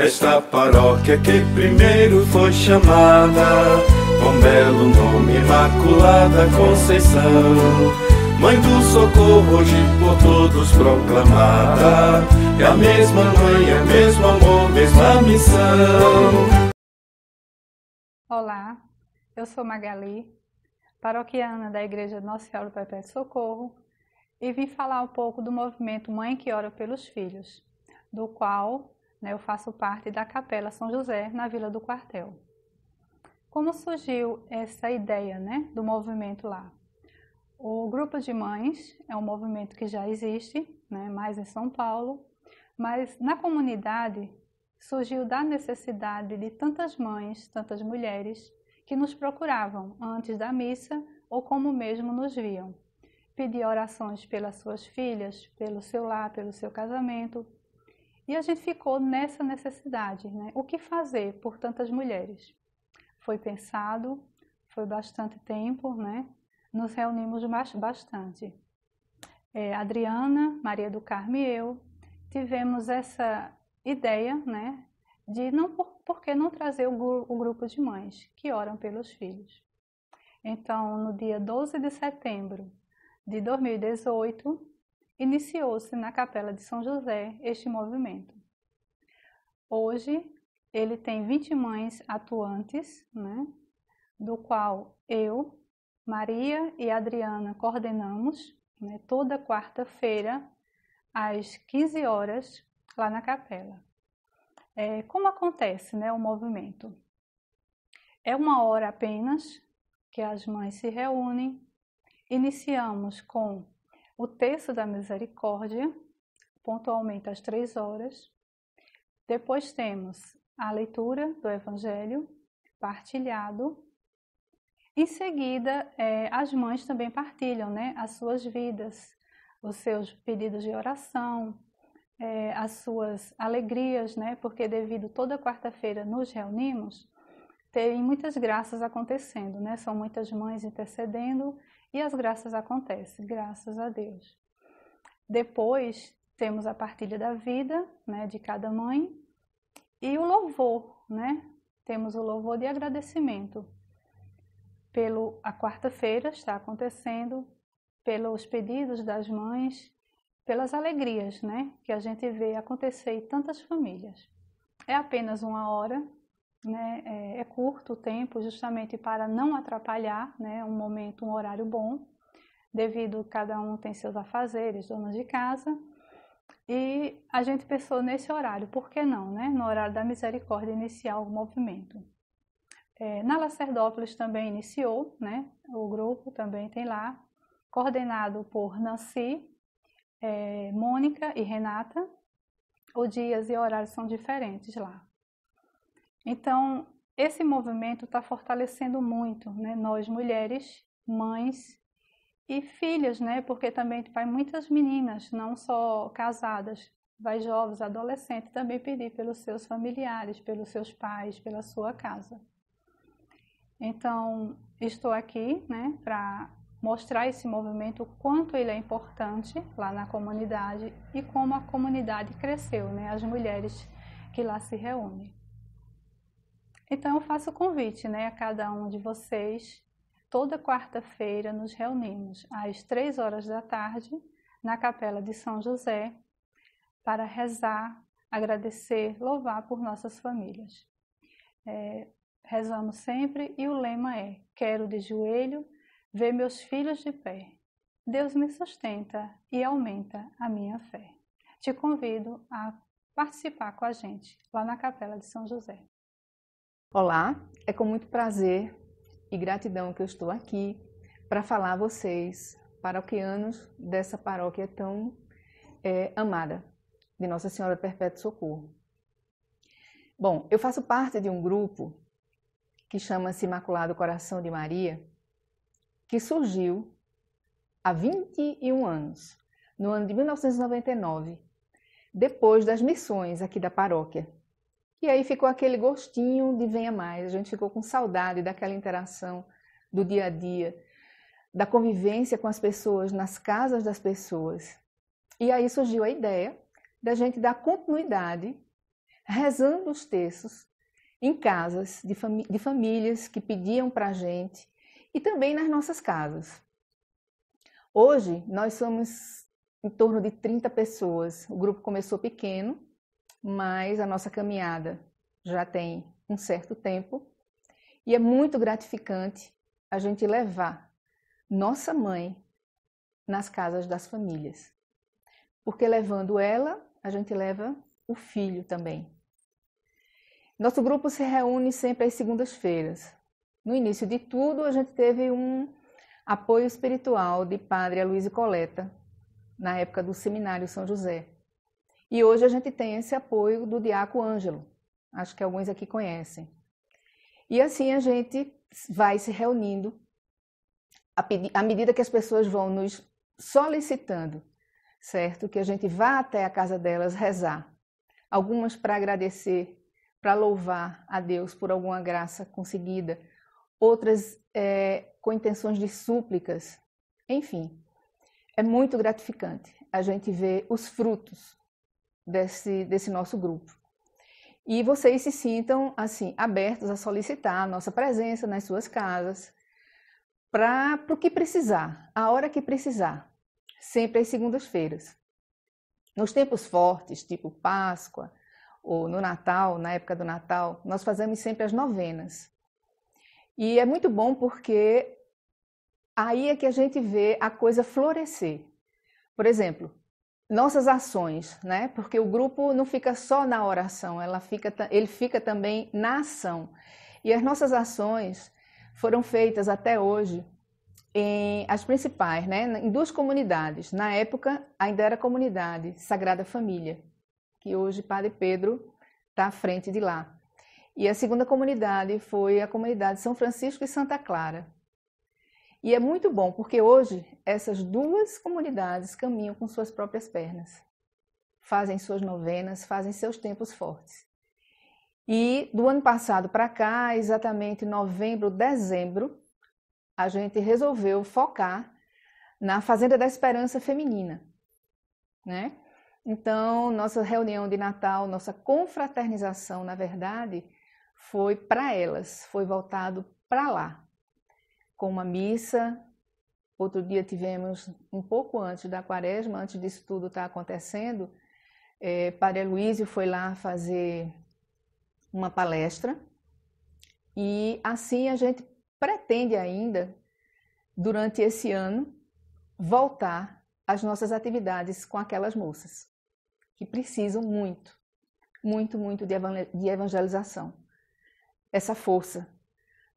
Esta paróquia que primeiro foi chamada com belo nome, Imaculada Conceição, Mãe do Socorro, hoje por todos proclamada. É a mesma mãe, é o mesmo amor, mesma missão. Olá, eu sou Magali, paroquiana da Igreja Nossa Senhora do Perpétuo Socorro, e vim falar um pouco do movimento Mãe que Ora pelos Filhos, do qual eu faço parte da Capela São José, na Vila do Quartel. Como surgiu essa ideia do movimento lá? O Grupo de Mães é um movimento que já existe, mais em São Paulo, mas na comunidade surgiu da necessidade de tantas mães, tantas mulheres, que nos procuravam antes da missa ou como mesmo nos viam. Pedir orações pelas suas filhas, pelo seu lar, pelo seu casamento. E a gente ficou nessa necessidade, O que fazer por tantas mulheres? Foi pensado, foi bastante tempo, Nos reunimos bastante. Adriana, Maria do Carmo e eu tivemos essa ideia, de por que não trazer o grupo de mães que oram pelos filhos. Então, no dia 12 de setembro de 2018, iniciou-se na Capela de São José este movimento. Hoje, ele tem 20 mães atuantes, do qual eu, Maria e Adriana coordenamos, toda quarta-feira, às 15 horas, lá na capela. Como acontece o movimento? É uma hora apenas que as mães se reúnem. Iniciamos com o Terço da Misericórdia, pontualmente às 3 horas. Depois temos a leitura do Evangelho partilhado. Em seguida, as mães também partilham as suas vidas, os seus pedidos de oração, as suas alegrias, porque devido toda quarta-feira nos reunimos, tem muitas graças acontecendo, São muitas mães intercedendo e as graças acontecem, graças a Deus. Depois temos a partilha da vida, de cada mãe e o louvor, Temos o louvor de agradecimento a quarta-feira está acontecendo, pelos pedidos das mães, pelas alegrias, que a gente vê acontecer em tantas famílias. É apenas uma hora, é curto o tempo, justamente para não atrapalhar, um horário bom, devido cada um tem seus afazeres, donas de casa, e a gente pensou nesse horário, por que não, no horário da misericórdia iniciar o movimento. Na Lacerdópolis também iniciou, o grupo também tem lá, coordenado por Nancy, Mônica e Renata. Os dias e horários são diferentes lá. Então, esse movimento está fortalecendo muito, nós mulheres, mães e filhas, porque também vai muitas meninas, não só casadas, vai jovens, adolescentes, também pedir pelos seus familiares, pelos seus pais, pela sua casa. Então, estou aqui para mostrar esse movimento, o quanto ele é importante lá na comunidade e como a comunidade cresceu, as mulheres que lá se reúnem. Então, eu faço o convite a cada um de vocês. Toda quarta-feira nos reunimos às 3 horas da tarde na Capela de São José para rezar, agradecer, louvar por nossas famílias. Rezamos sempre e o lema é: quero de joelho ver meus filhos de pé. Deus me sustenta e aumenta a minha fé. Te convido a participar com a gente lá na Capela de São José. Olá, é com muito prazer e gratidão que eu estou aqui para falar a vocês, paroquianos dessa paróquia tão amada, de Nossa Senhora do Perpétuo Socorro. Bom, eu faço parte de um grupo que chama-se Imaculado Coração de Maria, que surgiu há 21 anos, no ano de 1999, depois das missões aqui da paróquia. E aí ficou aquele gostinho de venha mais, a gente ficou com saudade daquela interação do dia a dia, da convivência com as pessoas, nas casas das pessoas. E aí surgiu a ideia da gente dar continuidade rezando os terços em casas de famílias que pediam para a gente e também nas nossas casas. Hoje, nós somos em torno de 30 pessoas. O grupo começou pequeno, mas a nossa caminhada já tem um certo tempo. E é muito gratificante a gente levar nossa mãe nas casas das famílias. Porque levando ela, a gente leva o filho também. Nosso grupo se reúne sempre às segundas-feiras. No início de tudo, a gente teve um apoio espiritual de Padre Aloysio Coleta, na época do Seminário São José. E hoje a gente tem esse apoio do Diácono Ângelo, acho que alguns aqui conhecem. E assim a gente vai se reunindo, à medida que as pessoas vão nos solicitando, certo? Que a gente vá até a casa delas rezar. Algumas para agradecer, para louvar a Deus por alguma graça conseguida, outras com intenções de súplicas. Enfim, é muito gratificante a gente ver os frutos desse nosso grupo. E vocês se sintam assim abertos a solicitar a nossa presença nas suas casas para o que precisar, a hora que precisar, sempre às segundas-feiras. Nos tempos fortes, tipo Páscoa, ou no Natal, na época do Natal, nós fazemos sempre as novenas. E é muito bom porque aí é que a gente vê a coisa florescer. Por exemplo, nossas ações, né? Porque o grupo não fica só na oração, ele fica também na ação. E as nossas ações foram feitas até hoje as principais, né? Em 2 comunidades. Na época ainda era a comunidade Sagrada Família, que hoje Padre Pedro está à frente de lá. E a segunda comunidade foi a comunidade São Francisco e Santa Clara. E é muito bom, porque hoje essas 2 comunidades caminham com suas próprias pernas. Fazem suas novenas, fazem seus tempos fortes. E do ano passado para cá, exatamente novembro, dezembro, a gente resolveu focar na Fazenda da Esperança Feminina, né? Então, nossa reunião de Natal, nossa confraternização, na verdade, foi para elas, foi voltado para lá, com uma missa. Outro dia tivemos, um pouco antes da Quaresma, antes disso tudo estar acontecendo, Padre Aloysio foi lá fazer uma palestra e assim a gente pretende ainda, durante esse ano, voltar às nossas atividades com aquelas moças que precisam muito, muito, muito de evangelização. Essa força,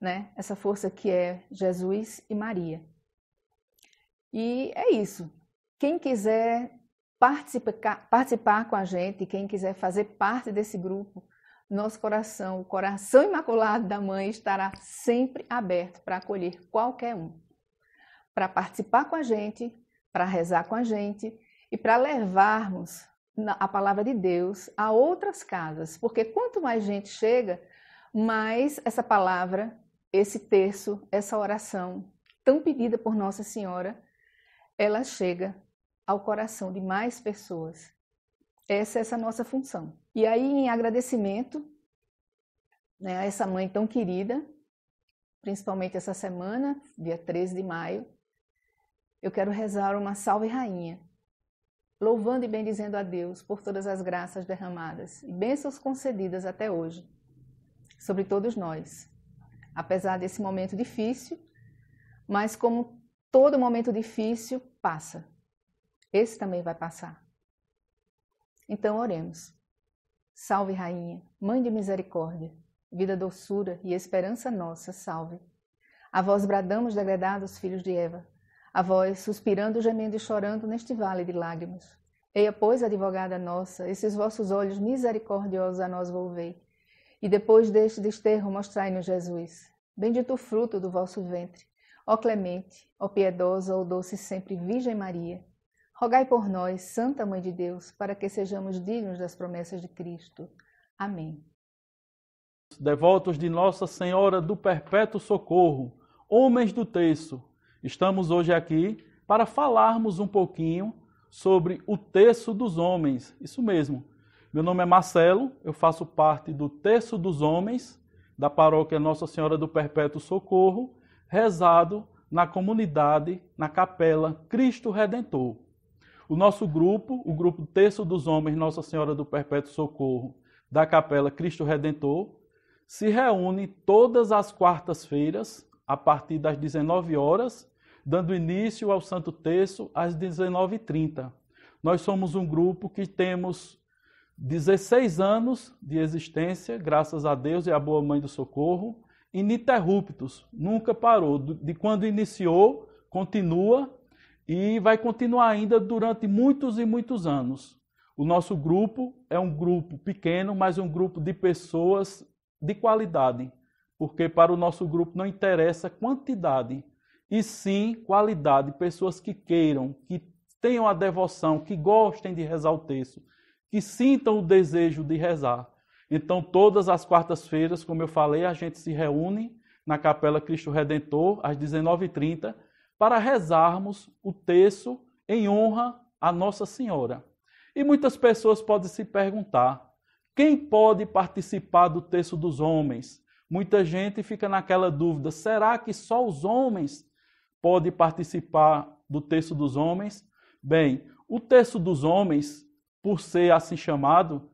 né? Essa força que é Jesus e Maria. E é isso. Quem quiser participar com a gente, quem quiser fazer parte desse grupo, nosso coração, o coração imaculado da Mãe estará sempre aberto para acolher qualquer um. Para participar com a gente, para rezar com a gente e para levarmos a palavra de Deus a outras casas. Porque quanto mais gente chega, mais essa palavra, esse terço, essa oração tão pedida por Nossa Senhora, ela chega ao coração de mais pessoas. Essa é essa nossa função. E aí, em agradecimento, né, a essa mãe tão querida, principalmente essa semana, dia 13 de maio, eu quero rezar uma Salve Rainha, louvando e bendizendo a Deus por todas as graças derramadas e bênçãos concedidas até hoje, sobre todos nós. Apesar desse momento difícil, mas como todo momento difícil passa, esse também vai passar. Então oremos. Salve Rainha, Mãe de misericórdia, vida, doçura e esperança nossa, salve. A vós bradamos degredados filhos de Eva, a vós suspirando, gemendo e chorando neste vale de lágrimas. Eia, pois, advogada nossa, esses vossos olhos misericordiosos a nós volvei, e depois deste desterro mostrai-nos Jesus. Bendito o fruto do vosso ventre, ó clemente, ó piedosa, ó doce sempre Virgem Maria. Rogai por nós, Santa Mãe de Deus, para que sejamos dignos das promessas de Cristo. Amém. Devotos de Nossa Senhora do Perpétuo Socorro, homens do terço, estamos hoje aqui para falarmos um pouquinho sobre o terço dos homens, isso mesmo. Meu nome é Marcelo, eu faço parte do Terço dos Homens, da paróquia Nossa Senhora do Perpétuo Socorro, rezado na comunidade, na capela Cristo Redentor. O nosso grupo, o grupo Terço dos Homens Nossa Senhora do Perpétuo Socorro, da capela Cristo Redentor, se reúne todas as quartas-feiras, a partir das 19 horas, dando início ao Santo Terço às 19h30. Nós somos um grupo que temos 16 anos de existência, graças a Deus e à Boa Mãe do Socorro, ininterruptos, nunca parou. De quando iniciou, continua e vai continuar ainda durante muitos e muitos anos. O nosso grupo é um grupo pequeno, mas um grupo de pessoas de qualidade, porque para o nosso grupo não interessa quantidade, e sim qualidade, pessoas que queiram, que tenham a devoção, que gostem de rezar o terço, que sintam o desejo de rezar. Então, todas as quartas-feiras, como eu falei, a gente se reúne na Capela Cristo Redentor, às 19h30, para rezarmos o terço em honra a Nossa Senhora. E muitas pessoas podem se perguntar, quem pode participar do terço dos homens? Muita gente fica naquela dúvida, será que só os homens podem participar do terço dos homens? Bem, o terço dos homens, por ser assim chamado,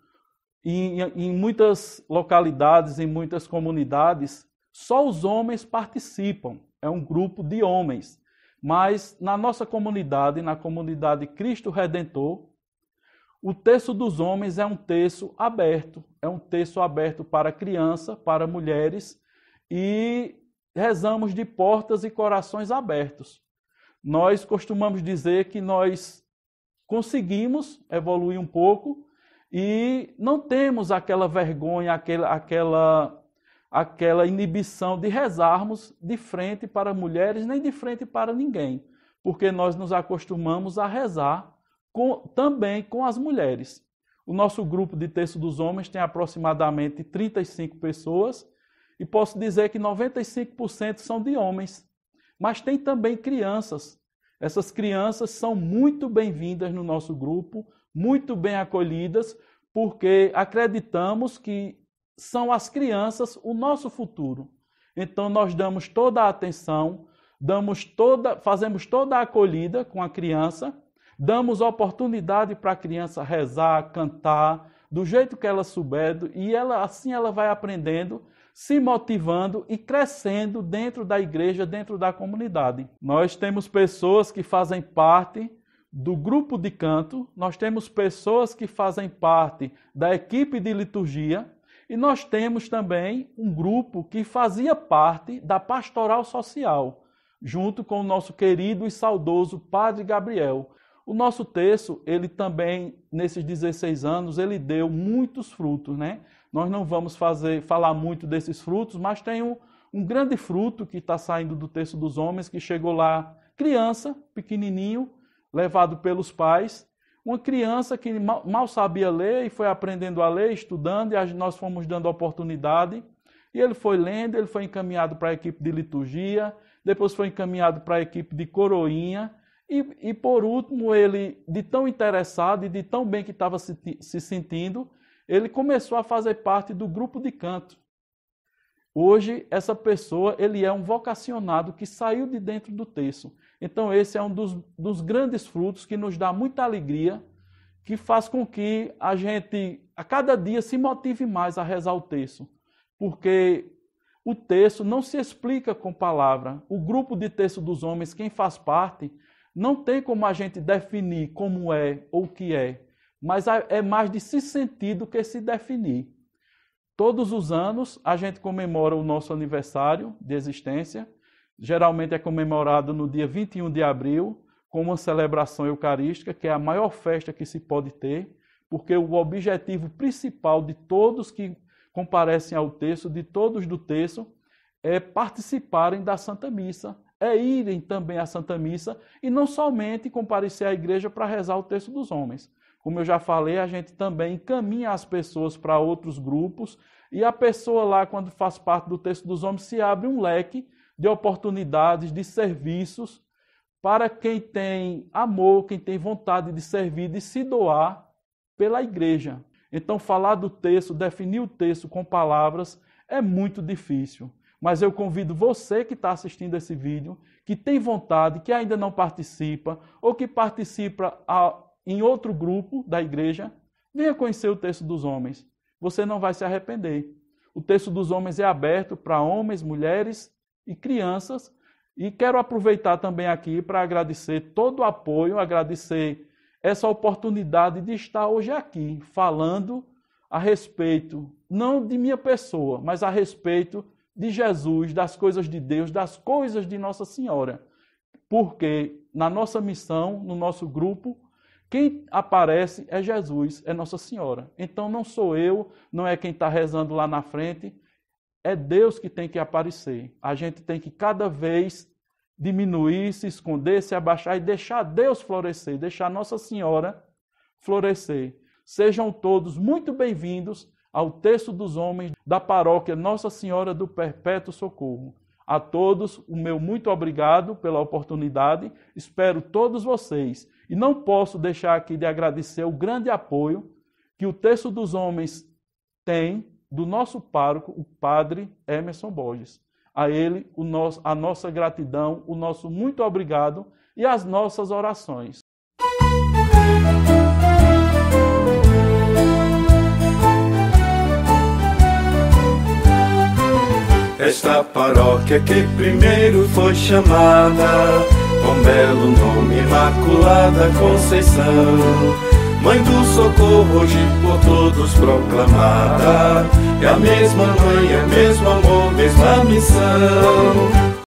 em muitas localidades, em muitas comunidades, só os homens participam, é um grupo de homens. Mas na nossa comunidade, na comunidade Cristo Redentor, o terço dos homens é um terço aberto para criança, para mulheres, e rezamos de portas e corações abertos. Nós costumamos dizer que nós conseguimos evoluir um pouco e não temos aquela vergonha, aquela inibição de rezarmos de frente para mulheres, nem de frente para ninguém, porque nós nos acostumamos a rezar também com as mulheres. O nosso grupo de terço dos homens tem aproximadamente 35 pessoas e posso dizer que 95% são de homens, mas tem também crianças. Essas crianças são muito bem-vindas no nosso grupo, muito bem acolhidas, porque acreditamos que são as crianças o nosso futuro. Então nós damos toda a atenção, fazemos toda a acolhida com a criança, damos oportunidade para a criança rezar, cantar, do jeito que ela souber, e assim ela vai aprendendo, se motivando e crescendo dentro da igreja, dentro da comunidade. Nós temos pessoas que fazem parte do grupo de canto, nós temos pessoas que fazem parte da equipe de liturgia, e nós temos também um grupo que fazia parte da pastoral social, junto com o nosso querido e saudoso Padre Gabriel. O nosso terço, ele também, nesses 16 anos, ele deu muitos frutos, né? Nós não vamos falar muito desses frutos, mas tem um grande fruto que está saindo do terço dos homens, que chegou lá, criança, pequenininho, levado pelos pais, uma criança que mal sabia ler e foi aprendendo a ler, estudando, e nós fomos dando oportunidade, e ele foi lendo, ele foi encaminhado para a equipe de liturgia, depois foi encaminhado para a equipe de coroinha, e por último, ele, de tão interessado e de tão bem que estava se sentindo, ele começou a fazer parte do grupo de canto. Hoje, essa pessoa, ele é um vocacionado que saiu de dentro do terço. Então, esse é um dos grandes frutos que nos dá muita alegria, que faz com que a gente, a cada dia, se motive mais a rezar o terço. Porque o terço não se explica com palavra. O grupo de terço dos homens, quem faz parte, não tem como a gente definir como é ou o que é, mas é mais de se sentir do que se definir. Todos os anos a gente comemora o nosso aniversário de existência, geralmente é comemorado no dia 21 de abril, com uma celebração eucarística, que é a maior festa que se pode ter, porque o objetivo principal de todos que comparecem ao terço, de todos do terço, é participarem da Santa Missa, é irem também à Santa Missa e não somente comparecer à igreja para rezar o terço dos homens. Como eu já falei, a gente também encaminha as pessoas para outros grupos e a pessoa lá, quando faz parte do terço dos homens, se abre um leque de oportunidades, de serviços para quem tem amor, quem tem vontade de servir, de se doar pela igreja. Então, falar do texto, definir o texto com palavras é muito difícil. Mas eu convido você que está assistindo esse vídeo, que tem vontade, que ainda não participa, ou que participa em outro grupo da igreja, venha conhecer o texto dos homens. Você não vai se arrepender. O texto dos homens é aberto para homens, mulheres e crianças. E quero aproveitar também aqui para agradecer todo o apoio, agradecer essa oportunidade de estar hoje aqui, falando a respeito, não de minha pessoa, mas a respeito de Jesus, das coisas de Deus, das coisas de Nossa Senhora. Porque na nossa missão, no nosso grupo, quem aparece é Jesus, é Nossa Senhora. Então não sou eu, não é quem está rezando lá na frente, é Deus que tem que aparecer. A gente tem que cada vez diminuir, se esconder, se abaixar e deixar Deus florescer, deixar Nossa Senhora florescer. Sejam todos muito bem-vindos ao Texto dos Homens da Paróquia Nossa Senhora do Perpétuo Socorro. A todos, o meu muito obrigado pela oportunidade. Espero todos vocês. E não posso deixar aqui de agradecer o grande apoio que o Texto dos Homens tem do nosso pároco, o Padre Emerson Borges. A ele, a nossa gratidão, o nosso muito obrigado e as nossas orações. Esta paróquia que primeiro foi chamada com belo nome, Imaculada Conceição, Mãe do Socorro, hoje por todos proclamada, é a mesma mãe, é o mesmo amor, mesma missão.